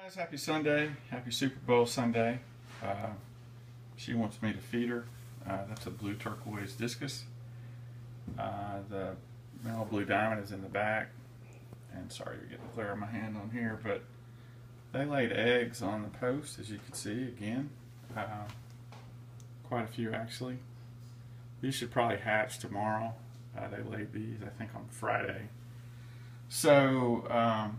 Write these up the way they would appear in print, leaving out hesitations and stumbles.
Guys, happy Sunday, happy Super Bowl Sunday. She wants me to feed her. That's a blue turquoise discus. The male blue diamond is in the back. And sorry you're getting the glare on my hand on here, but they laid eggs on the post, as you can see again. Quite a few actually. These should probably hatch tomorrow. They laid these, I think, on Friday. So,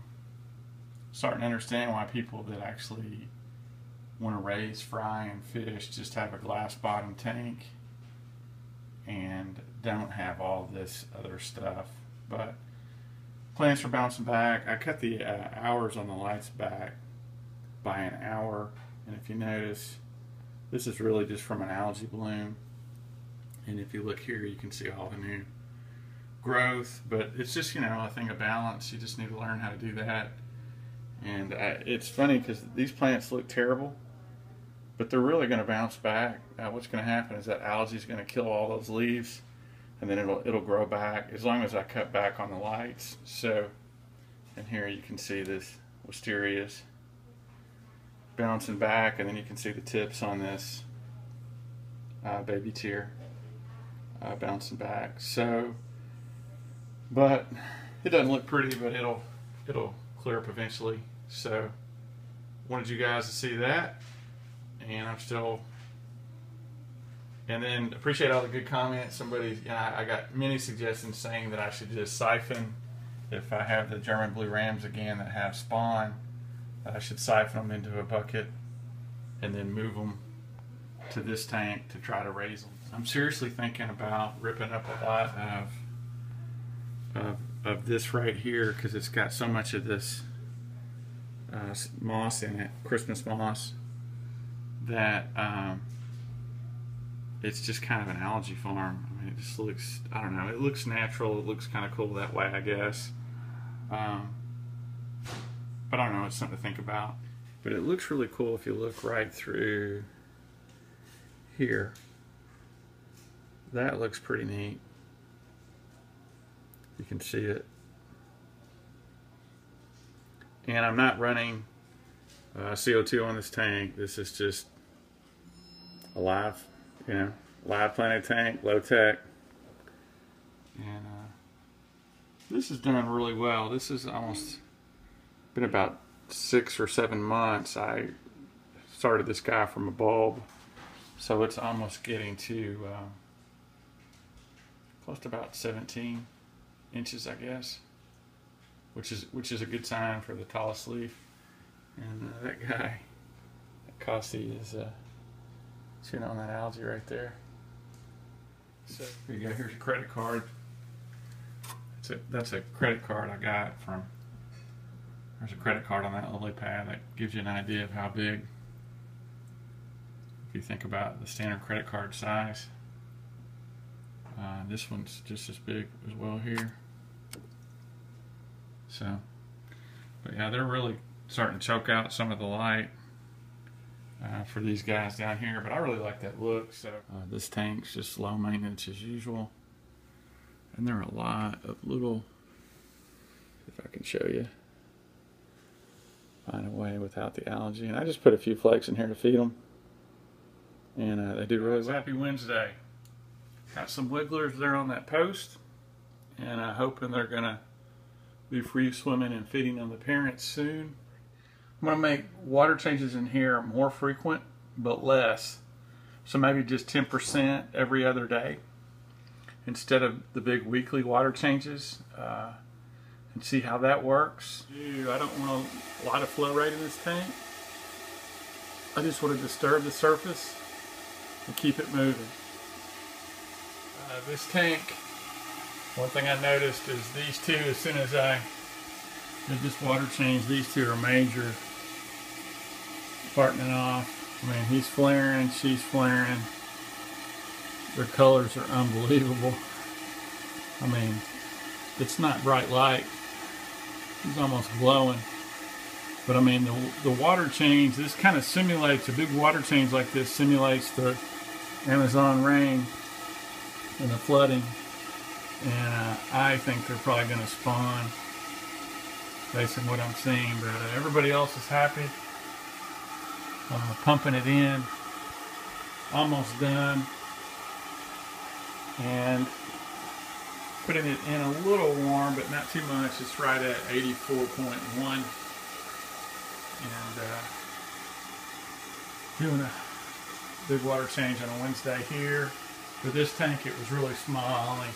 starting to understand why people that actually want to raise, fry, and fish just have a glass bottom tank and don't have all this other stuff. But plants are bouncing back. I cut the hours on the lights back by an hour, and if you notice, this is really just from an algae bloom. And if you look here, you can see all the new growth, but it's just, you know, a thing of balance. You just need to learn how to do that. And it's funny because these plants look terrible, but they're really going to bounce back. What's going to happen is that algae is going to kill all those leaves, and then it'll grow back as long as I cut back on the lights. So, and here you can see this wisterias bouncing back, and then you can see the tips on this baby tear bouncing back. So, but it doesn't look pretty, but it'll clear up eventually. So wanted you guys to see that, and and then appreciate all the good comments. Somebody, you know, I got many suggestions saying that I should just siphon. If I have the German blue rams again that have spawn, I should siphon them into a bucket and then move them to this tank to try to raise them. I'm seriously thinking about ripping up a lot of this right here because it's got so much of this moss in it, Christmas moss, that it's just kind of an algae farm. I mean, it just looks, I don't know, it looks natural, it looks kind of cool that way, I guess. But I don't know, it's something to think about. But it looks really cool if you look right through here. That looks pretty neat. You can see it. And I'm not running CO2 on this tank. This is just a live, you know, live planted tank, low tech. And this is done really well. This has almost been about 6 or 7 months. I started this guy from a bulb, so it's almost getting to close to about 17 inches, I guess, which is a good sign for the tallest leaf. And that guy, Cossie, is chewing on that algae right there. So here you go. Here's a credit card. That's a credit card I got from. There's a credit card on that lily pad that gives you an idea of how big. If you think about the standard credit card size. This one's just as big as well here. So, but yeah, they're really starting to choke out some of the light for these guys down here, but I really like that look. So this tank's just low maintenance as usual, and there are a lot of little, if I can show you, find a way without the algae. And I just put a few flakes in here to feed them, and they do really well. Happy Wednesday. Got some wigglers there on that post, and I'm hoping they're gonna be free swimming and feeding on the parents soon. I'm gonna make water changes in here more frequent, but less. So maybe just 10% every other day instead of the big weekly water changes, and see how that works. I don't want a lot of flow rate in this tank. I just want to disturb the surface and keep it moving. This tank, one thing I noticed is these two, as soon as I did this water change, these two are major partnering off. I mean, he's flaring, she's flaring. Their colors are unbelievable. I mean, it's not bright light. He's almost glowing. But I mean, the water change, this kind of simulates, a big water change like this simulates the Amazon rain and the flooding. And I think they're probably going to spawn based on what I'm seeing. But everybody else is happy. Pumping it in, almost done, and putting it in a little warm, but not too much. It's right at 84.1, and doing a big water change on a Wednesday here. For this tank, it was really small. I only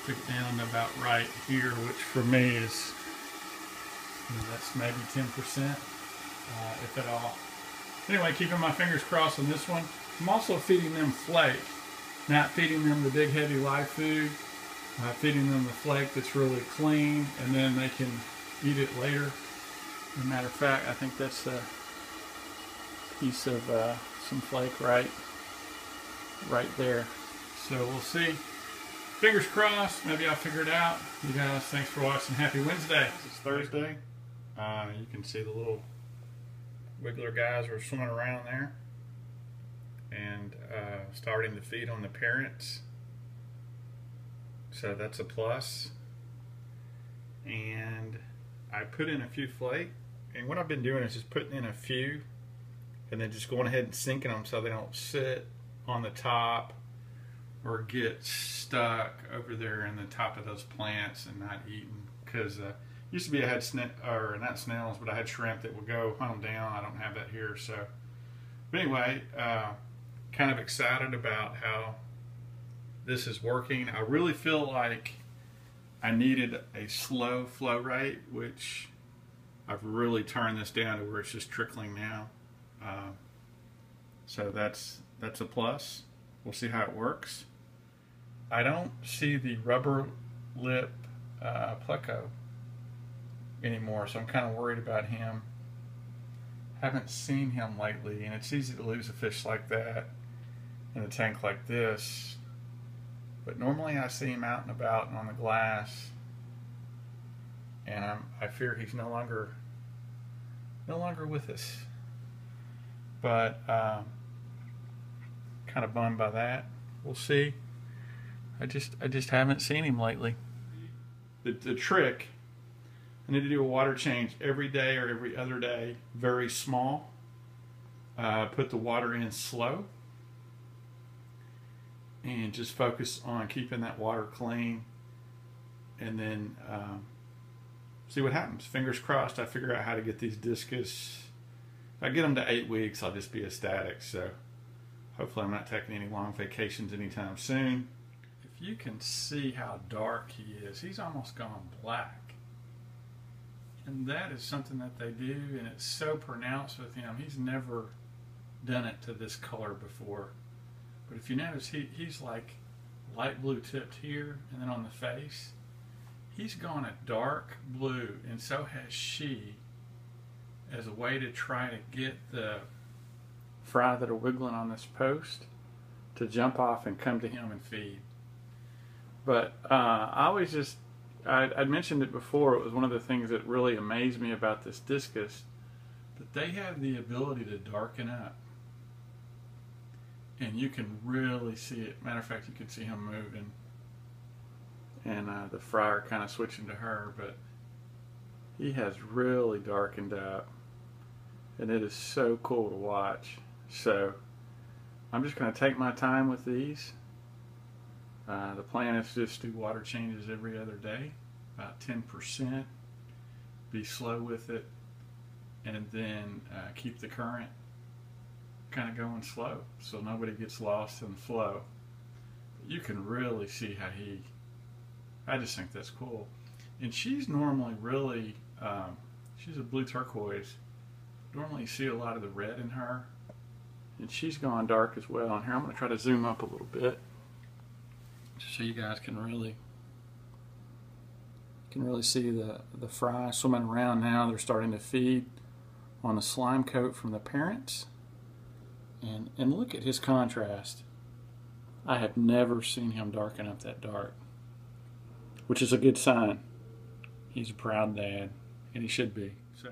took it down to about right here, which for me is, that's maybe 10%, if at all. Anyway, keeping my fingers crossed on this one. I'm also feeding them flake, not feeding them the big heavy live food. Feeding them the flake that's really clean, and then they can eat it later. As a matter of fact, I think that's a piece of some flake right there. So we'll see. Fingers crossed. Maybe I'll figure it out. You guys, thanks for watching. Happy Wednesday. It's Thursday. You can see the little wiggler guys are swimming around there and starting to feed on the parents. So that's a plus. And I put in a few flake, and what I've been doing is just putting in a few and then just going ahead and sinking them so they don't sit on the top or get stuck over there in the top of those plants and not eaten. Because used to be I had not snails, but I had shrimp that would go hunt them down. I don't have that here. So, but anyway, kind of excited about how this is working. I really feel like I needed a slow flow rate, which I've really turned this down to where it's just trickling now. So that's a plus. We'll see how it works. I don't see the rubber lip pleco anymore, so I'm kind of worried about him. Haven't seen him lately, and it's easy to lose a fish like that in a tank like this. But normally I see him out and about and on the glass, and I fear he's no longer with us. But kind of bummed by that. We'll see. I just haven't seen him lately. The trick, I need to do a water change every day or every other day, very small. Put the water in slow and just focus on keeping that water clean, and then see what happens. Fingers crossed I figure out how to get these discus. If I get them to 8 weeks, I'll just be ecstatic. So hopefully I'm not taking any long vacations anytime soon. If you can see how dark he is, he's almost gone black. And that is something that they do, and it's so pronounced with him. He's never done it to this color before. But if you notice, he's like light blue tipped here, and then on the face, he's gone a dark blue, and so has she, as a way to try to get the fry that are wiggling on this post to jump off and come to him and feed. But I'd mentioned it before. It was one of the things that really amazed me about this discus, that they have the ability to darken up. And you can really see it. Matter of fact, you can see him moving. And the fryer kind of switching to her. But he has really darkened up. And it is so cool to watch. So I'm just going to take my time with these. The plan is just do water changes every other day, about 10%. Be slow with it, and then keep the current kind of going slow so nobody gets lost in the flow. But you can really see how I just think that's cool. And she's normally really, she's a blue turquoise. Normally you see a lot of the red in her, and she's gone dark as well. And here I'm going to try to zoom up a little bit so you guys can really see the fry swimming around now. They're starting to feed on the slime coat from the parents. And look at his contrast. I have never seen him darken up that dark, which is a good sign. He's a proud dad, and he should be. So.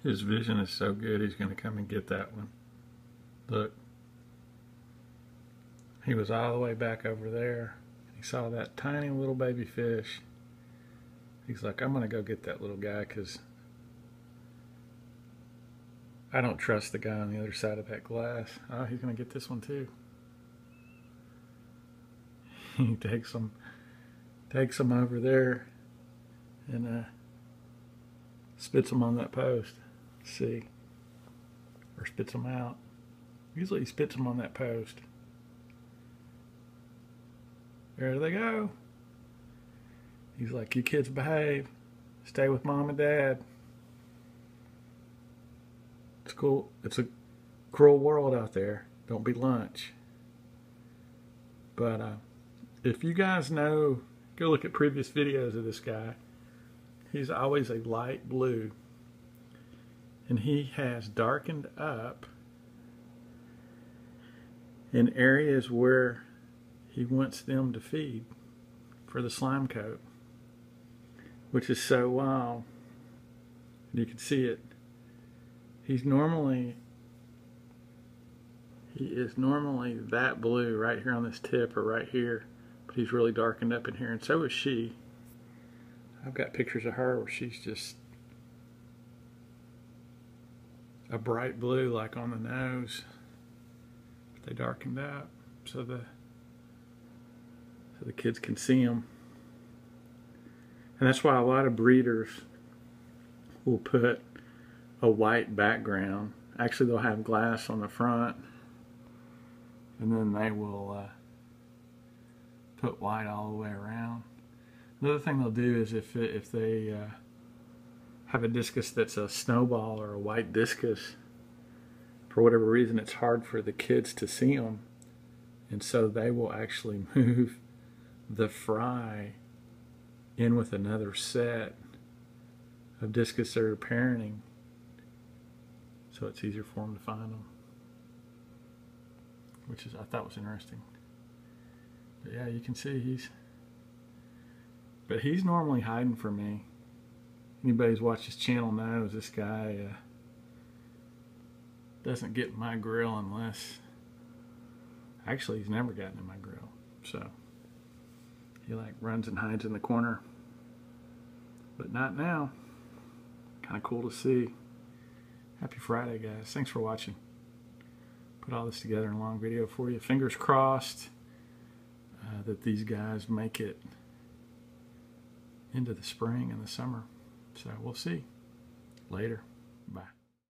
His vision is so good, he's going to come and get that one. Look. He was all the way back over there. He saw that tiny little baby fish. He's like, I'm going to go get that little guy because I don't trust the guy on the other side of that glass. Oh, he's going to get this one too. He takes him over there and spits him on that post. See? Or spits him out. Usually he spits him on that post. There they go. He's like, you kids behave. Stay with mom and dad. It's cool. It's a cruel world out there. Don't be lunch. But if you guys know, go look at previous videos of this guy. He's always a light blue. And he has darkened up in areas where he wants them to feed for the slime coat, which is so wild. You can see it. He is normally that blue right here on this tip or right here, but he's really darkened up in here, and so is she. I've got pictures of her where she's just a bright blue, like on the nose, but they darkened up so the kids can see them. And that's why a lot of breeders will put a white background. Actually, they'll have glass on the front, and then they will put white all the way around. Another thing they'll do is if they have a discus that's a snowball or a white discus, for whatever reason it's hard for the kids to see them, and so they will actually move the fry in with another set of discus that are parenting, so it's easier for them to find them, which I thought was interesting. But yeah, you can see he's normally hiding from me. Anybody who's watched his channel knows this guy doesn't get in my grill unless, actually he's never gotten in my grill, so he like runs and hides in the corner, but not now. Kind of cool to see. Happy Friday, guys. Thanks for watching. Put all this together in a long video for you. Fingers crossed that these guys make it into the spring and the summer. So we'll see. Later. Bye.